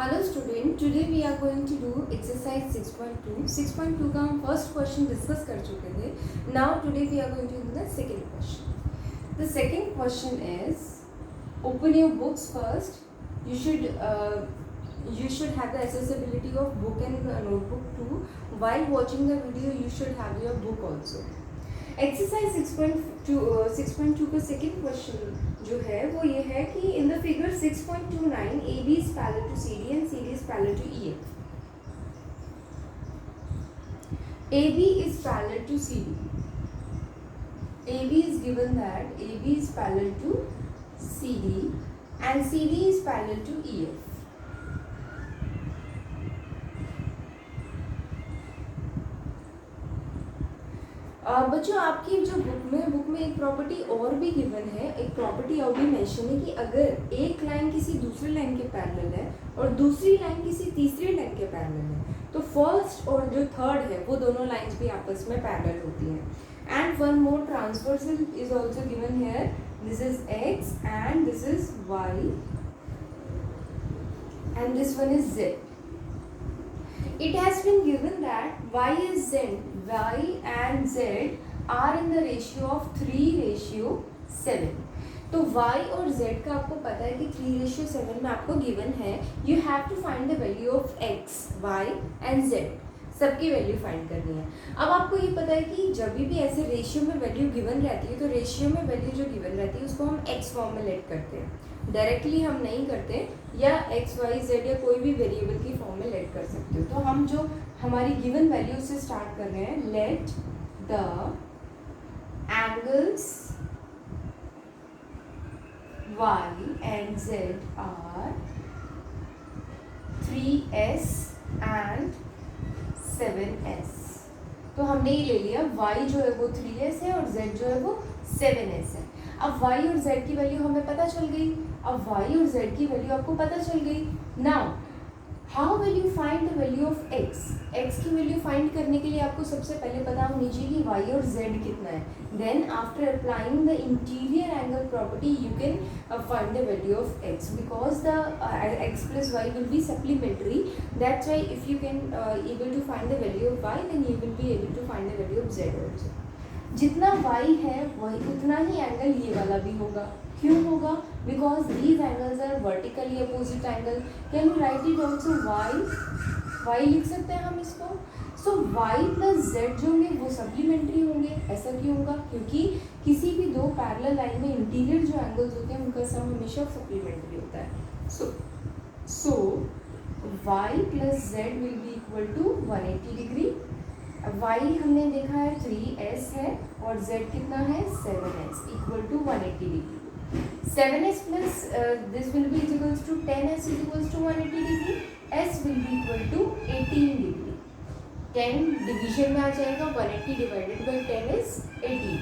Hello student, today we are going to do exercise 6.2. 6.2 का हम first question discuss कर चुके थे. Now today we are going to do the second question. The second question is, open your books first. You should have the accessibility of book and notebook too. While watching the video, you should have your book also. Exercise 6.2 का second question जो है वो ये है कि in the figure 6.29 A B is parallel to C D and C D is parallel to E F. A B is parallel to C D. A B is given that A B is parallel to C D and C D is parallel to E F. बच्चों आपकी जो book में एक property और भी given है. एक property और भी मेंशन है कि अगर एक लाइन किसी दूसरी लाइन के पैरेलल है और दूसरी लाइन किसी तीसरी लाइन के पैरेलल है तो फर्स्ट और जो थर्ड है वो दोनों लाइंस भी आपस में पैरेलल होती हैं. And one more transversal is also given here. This is x and this is y and this one is z. It has been given that y and z are in the ratio of 3:7. तो y और z का आपको पता है कि 3:7 में आपको given है. You have to find the value of x, y and z. सबकी वैल्यू फाइंड करनी है. अब आपको ये पता है कि जब भी ऐसे रेशियो में वैल्यू गिवन रहती है तो रेशियो में वैल्यू जो गिवन रहती है उसको हम x फॉर्म में लेट करते हैं. डायरेक्टली हम नहीं करते, या एक्स वाई जेड या कोई भी वेरिएबल की फॉर्म में लेट कर सकते हो. तो हम जो हमारी गिवन वैल्यू से स्टार्ट कर रहे हैं. Let the angles y and z are 3s and 7s. तो हमने ये ले लिया y जो है वो 3s है और z जो है वो 7s है. अब y और z की वैल्यू हमें पता चल गई. अब y और z की वैल्यू आपको पता चल गई. Now how will you find the value of x की वैल्यू फाइंड करने के लिए आपको सबसे पहले पता होनी चाहिए कि y और z कितना है. Then after applying the interior angle property you can find the value of x because the x plus y will be supplementary. That's why if you can able to find the value of y then you will be able to find the value of z also. जितना y है वही उतना ही angle ये वाला भी होगा. क्यों होगा? Because these angles are vertically opposite angle. Can you write it also y लिख सकते हैं हम इसको. सो y प्लस z जो होंगे वो सप्लीमेंट्री होंगे. ऐसा क्यों होगा? क्योंकि किसी भी दो पैरेलल लाइन में इंटीरियर जो एंगल्स होते हैं उनका सम हमेशा सप्लीमेंट्री होता है. So y plus z will be equal to 180 degree. y हमने देखा है 3s है और z कितना है 7s equal to 180 degree. 7s plus this will be equals to 10s is equals to 180 degree. s will be equal to 18 degree. 10 division में आ जाएगा. 180 डिवाइडेड बाई 10 इज 18.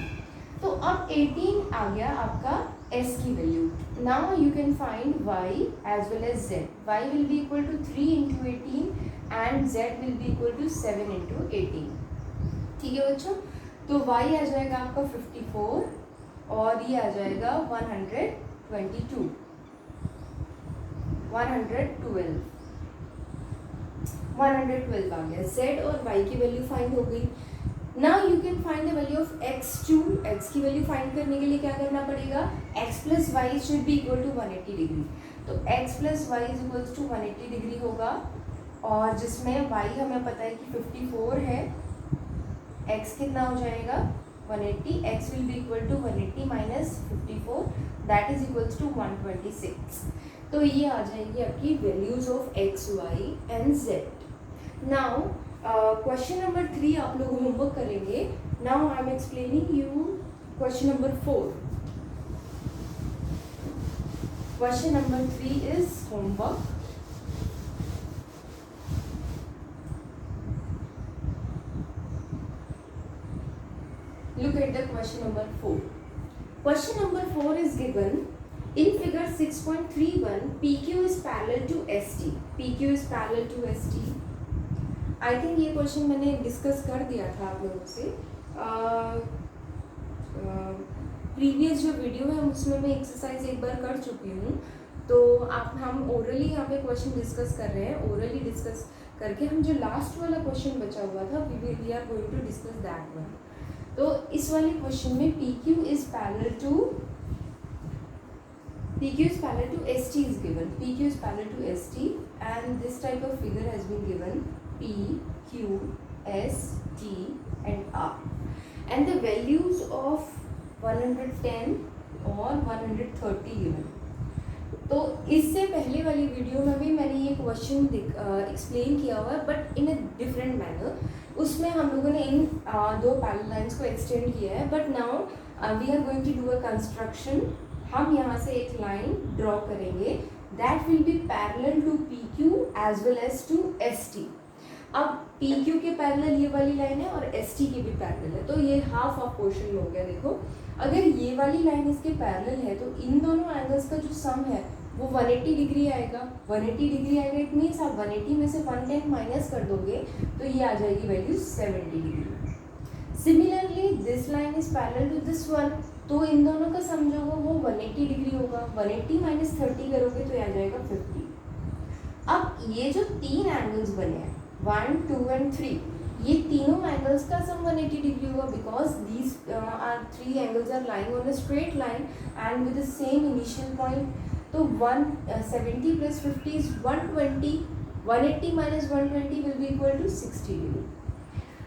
तो अब 18 आ गया आपका s की value. Now you can find y as well as z. y will be equal to 3 into 18 and z will be equal to 7 into 18. ठीक है बच्चों. तो y आ जाएगा आपका 54 और ये आ जाएगा 112 आ गया. z और y की वैल्यू फाइंड हो गई. Now you can find the value of x2. x की वैल्यू फाइंड करने के लिए क्या करना पड़ेगा? x plus y should be equal to 180 degree. तो x plus y is equals to 180 degree होगा और जिसमें y हमें पता है कि 54 है. x कितना हो जाएगा 180. x will be equal to 180 minus 54 that is equals to 126. तो ये आ जाएगी आपकी values of x, y and z. Now question number 3 आप लोग होमवर्क करेंगे. Now I am explaining you question number 4. Question number 3 is homework. Look at the question number 4. Question number 4 is given in figure 6.31. PQ is parallel to ST. PQ is parallel to ST. I think ये question मैंने discuss कर दिया था आप लोगों से. Previous जो video है उसमें मैं एक्सरसाइज एक बार कर चुकी हूँ. तो आप हम ओरली यहाँ पे क्वेश्चन डिस्कस कर रहे हैं, ओरली डिस्कस करके हम जो लास्ट वाला क्वेश्चन बचा हुआ था we are going to discuss that one. तो इस वाले क्वेश्चन में PQ is parallel to ST is given, PQ is parallel to ST and this type of figure has been given P, Q, S, T and R and the values of 110 और 130 given। तो इससे पहले वाली video में भी मैंने ये question explain किया हुआ है but in a different manner. उसमें हम लोगों ने इन दो पैरेलल लाइंस को एक्सटेंड किया है but now we are going to do a construction. हम यहाँ से एक लाइन ड्रॉ करेंगे that will be parallel to PQ as well as to ST। अब PQ के पैरेलल ये वाली लाइन है और ST की भी पैरेलल है, तो ये हाफ ऑफ पोर्शन हो गया। देखो अगर ये वाली लाइन इसके पैरेलल है तो इन दोनों एंगल्स का जो सम है वो 180 डिग्री आएगा। 180 डिग्री आएगा, इट मीन्स आप 180 में से 110 माइनस कर दोगे तो ये आ जाएगी value 70 degree. Similarly this line is parallel to this one, तो इन दोनों का सम जो वो 180 डिग्री होगा। 180 माइनस 30 करोगे तो ये आ जाएगा 50। अब ये जो तीन एंगल्स बने हैं 1, 2 एंड 3, ये तीनों एंगल्स का सम 180 डिग्री होगा because these are 3 angles are lying on a straight line and with the same initial point. तो 170 plus 50 is 120, 180 minus 120 will be equal to 60 degree.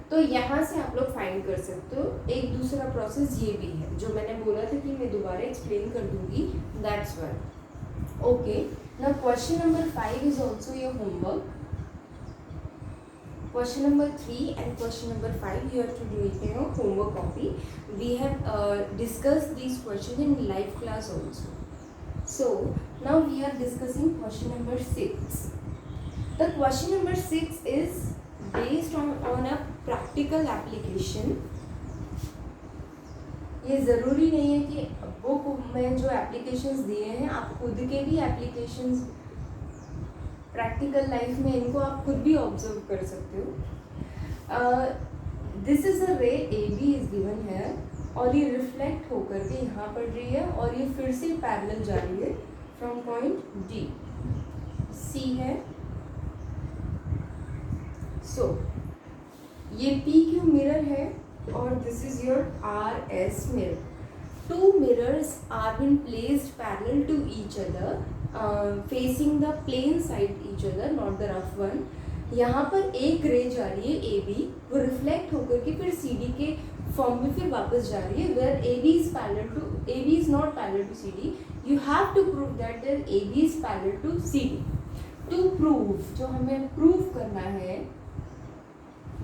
तो यहाँ से आप लोग फाइंड कर सकते हो। एक दूसरा प्रोसेस ये भी है जो मैंने बोला था कि मैं दोबारा एक्सप्लेन कर दूंगी, that's why. Okay, now question number 5 is also your homework. Question number 3 and question number 5 you have to do it in your homework copy. We have discussed these questions in live class also. So now we are discussing question number 6. The question number 6 is based on a practical application. ये ज़रूरी नहीं है कि book में जो applications दिए हैं आप खुद के भी एप्लीकेशंस प्रैक्टिकल लाइफ में इनको आप खुद भी ऑब्जर्व कर सकते हो। दिस इज अ रे AB इज गिवन है और ये रिफ्लेक्ट होकर के यहाँ पड़ रही है और ये फिर से पैरेलल जा रही है फ्रॉम पॉइंट D। C है, सो ये PQ मिरर है और this is your RS mirror. Two mirrors are been placed parallel to each other, facing the plane side each other, not the rough one. यहाँ पर एक रे जा रही है AB, वो रिफ्लेक्ट होकर के फिर CD के फॉर्म में फिर वापस जा रही है where AB is not parallel to CD. You have to prove that AB is parallel to CD. To prove, जो हमें प्रूव करना है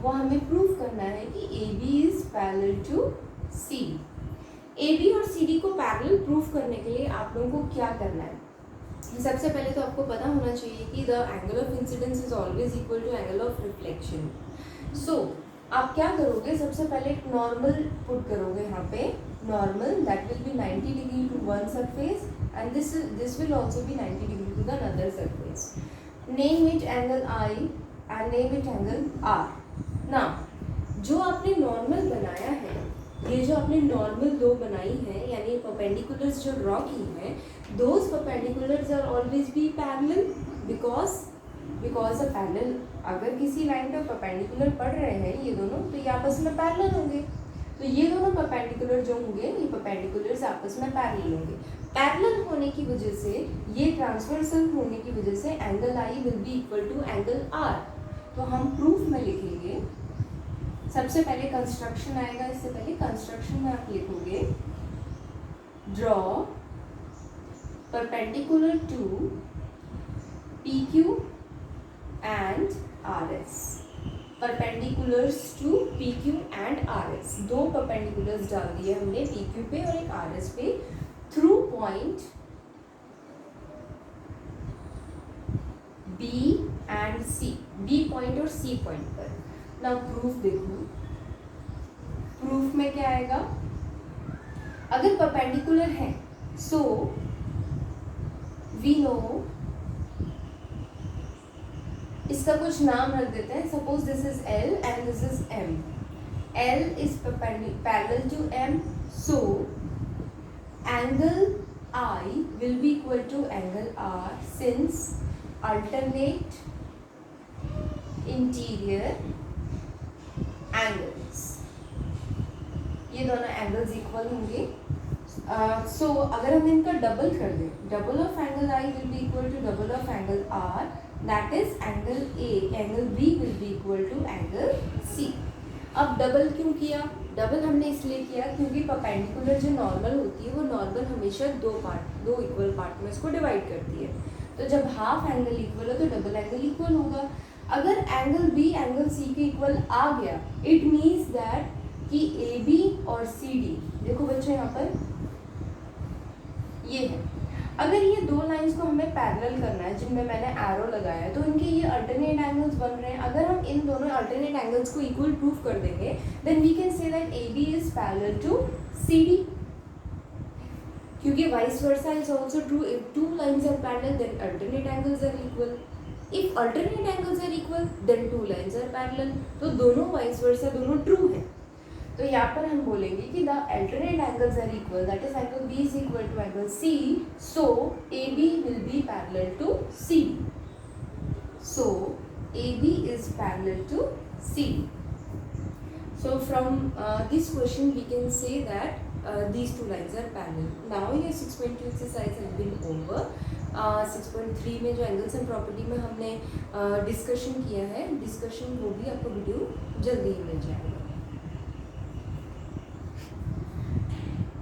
वो हमें प्रूव करना है कि AB is parallel to CD. AB और CD को पैरेलल प्रूफ करने के लिए आप लोगों को क्या करना है? सबसे पहले तो आपको पता होना चाहिए कि the angle of incidence is always equal to angle of reflection. So आप क्या करोगे, सबसे पहले एक नॉर्मल पुट करोगे यहाँ पे, normal that will be 90 degree to one surface and this will also be 90 degree to the other surface. Name it angle I and name it angle R। Now जो आपने नॉर्मल बनाया है, ये जो आपने नॉर्मल दो बनाई है यानी परपेंडिकुलर्स जो ड्रॉ की हैं, those perpendiculars are always be parallel because a parallel, अगर किसी लाइन पर परपेंडिकुलर पढ़ रहे हैं ये दोनों तो ये आपस में पैरेलल होंगे। तो ये दोनों परपेंडिकुलर जो होंगे ये परपेंडिकुलर्स आपस में पैरेलल होंगे। पैरेलल होने की वजह से, ये ट्रांसवर्सल होने की वजह से angle I will be equal to angle R। तो हम प्रूफ में लिखेंगे, सबसे पहले कंस्ट्रक्शन आएगा, इससे पहले कंस्ट्रक्शन में आप लिखोगे draw perpendicular to PQ and RS। Perpendiculars to PQ and RS, दो परपेंडिकुलर्स डाल दिए हमने PQ पे और एक RS पे through point B and C, B point और C पॉइंट पर। नाउ प्रूफ देखो, प्रूफ में क्या आएगा, अगर परपेंडिकुलर है सो वी नो, इसका कुछ नाम रख देते हैं, suppose this is L and this is M। L is parallel to M, so angle I will be equal to angle R since alternate interior angles, ये दोनों एंगल्स इक्वल होंगे. सो अगर हम इनका डबल कर दें, double of angle I will be equal to double of angle R, that is angle A, angle B will be equal to angle C. अब double क्यों किया? डबल हमने इसलिए किया क्योंकि परपेंडिकुलर जो नॉर्मल होती है वो नॉर्मल हमेशा दो इक्वल पार्ट में इसको डिवाइड करती है. तो जब हाफ एंगल इक्वल हो तो डबल एंगल इक्वल होगा. अगर एंगल बी एंगल सी के इक्वल आ गया, इट मीन्स दैट कि ए बी और सी डी, देखो बच्चों यहाँ पर ये है. अगर ये दो लाइंस को हमें पैरेलल करना है जिनमें मैंने एरो लगाया है, तो इनके ये अल्टरनेट एंगल्स बन रहे हैं. अगर हम इन दोनों अल्टरनेट एंगल्स को इक्वल प्रूफ कर देंगे, then we can say that A B is parallel to C D, क्योंकि vice versa is also true. If two lines are parallel then alternate angles are equal. If alternate angles are equal then two lines are parallel. तो दोनों vice versa दोनों true है. तो यहाँ पर हम बोलेंगे कि the alternate angles are equal, that is angle B is equal to angle C, so A B will be parallel to C D. So A B is parallel to C D. So from this question we can say that these two lines are parallel. Now your 6.2 exercise has been over. 6.3 में जो angles and property में हमने discussion किया है, discussion वो भी आपको video जल्दी ही मिल जाएगा.